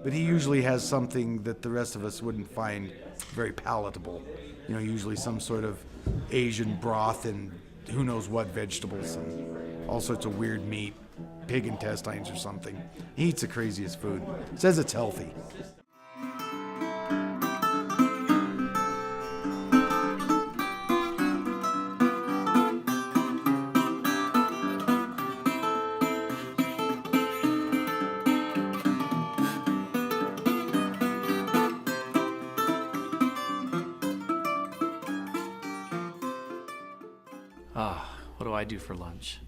but he usually has something that the rest of us wouldn't find very palatable. You know, usually some sort of Asian broth and who knows what vegetables and all sorts of weird meat, pig intestines or something. He eats the craziest food. Says it's healthy. What do I do for lunch?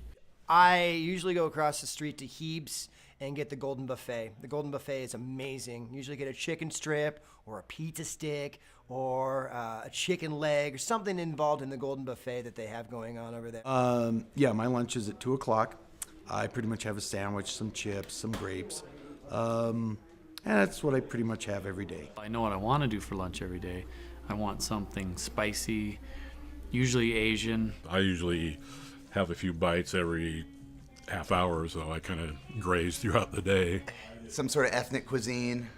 I usually go across the street to Heeb's and get the Golden Buffet. The Golden Buffet is amazing. Usually get a chicken strip or a pizza stick or a chicken leg or something involved in the Golden Buffet that they have going on over there. Yeah, my lunch is at 2 o'clock. I pretty much have a sandwich, some chips, some grapes. And that's what I pretty much have every day. I know what I want to do for lunch every day. I want something spicy, usually Asian. I usually have a few bites every half hour or so. I kind of graze throughout the day. Some sort of ethnic cuisine,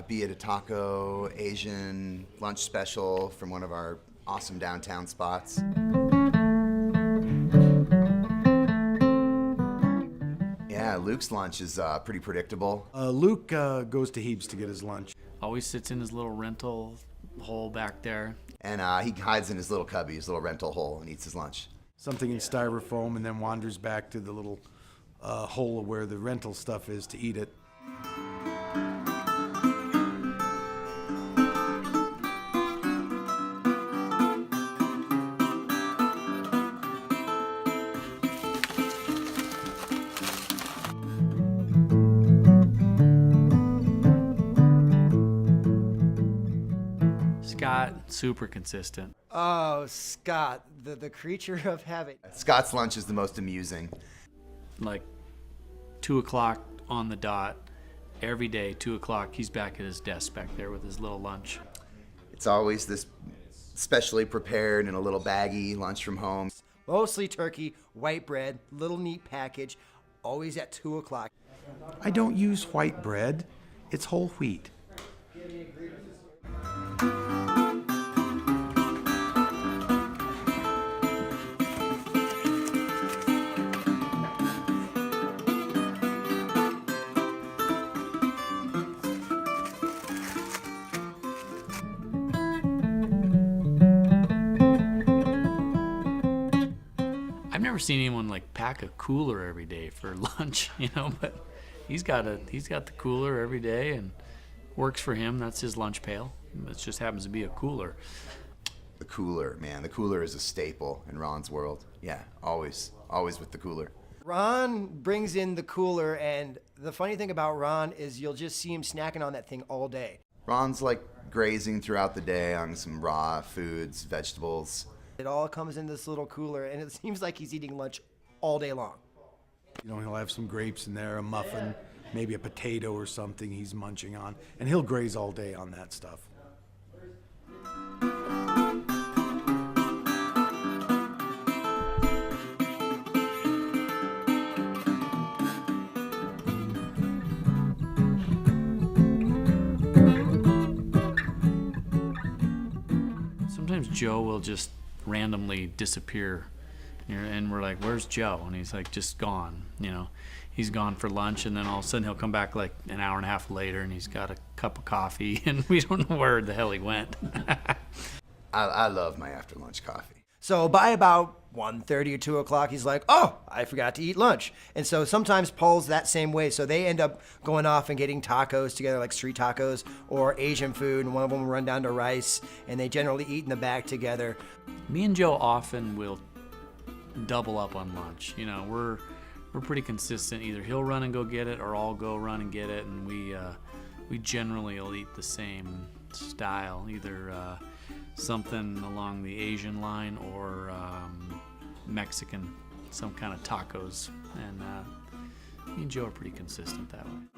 be it a taco, Asian lunch special from one of our awesome downtown spots. Yeah, Luke's lunch is pretty predictable. Luke goes to Heeb's to get his lunch. Always sits in his little rental hole back there. And he hides in his little cubby, his little rental hole, and eats his lunch. Something in styrofoam, and then wanders back to the little hole where the rental stuff is to eat it. Scott, super consistent. Oh, Scott, the creature of habit. Scott's lunch is the most amusing. Like 2 o'clock on the dot, every day, 2 o'clock, he's back at his desk back there with his little lunch. It's always this specially prepared in a little baggie lunch from home. Mostly turkey, white bread, little neat package, always at 2 o'clock. I don't use white bread. It's whole wheat. I've never seen anyone like pack a cooler every day for lunch, you know, but he's got the cooler every day and works for him. That's his lunch pail. It just happens to be a cooler. The cooler, man. The cooler is a staple in Ron's world. Yeah, always with the cooler. Ron brings in the cooler, and the funny thing about Ron is you'll just see him snacking on that thing all day. Ron's like grazing throughout the day on some raw foods, vegetables. It all comes in this little cooler, and it seems like he's eating lunch all day long. You know, he'll have some grapes in there, a muffin, maybe a potato or something he's munching on, and he'll graze all day on that stuff. Sometimes Joe will just randomly disappear, and we're like, where's Joe? And he's like, just gone, you know. He's gone for lunch, and then all of a sudden he'll come back like an hour and a half later, and he's got a cup of coffee, and we don't know where the hell he went. I love my after lunch coffee. So by about 1:30 or 2 o'clock, he's like, oh, I forgot to eat lunch. And so sometimes Paul's that same way. So they end up going off and getting tacos together, like street tacos or Asian food. And one of them will run down to rice, and they generally eat in the back together. Me and Joe often will double up on lunch. You know, we're pretty consistent. Either he'll run and go get it, or I'll go run and get it. And we generally will eat the same style, either something along the Asian line or Mexican, some kind of tacos. And me and Joe are pretty consistent that way.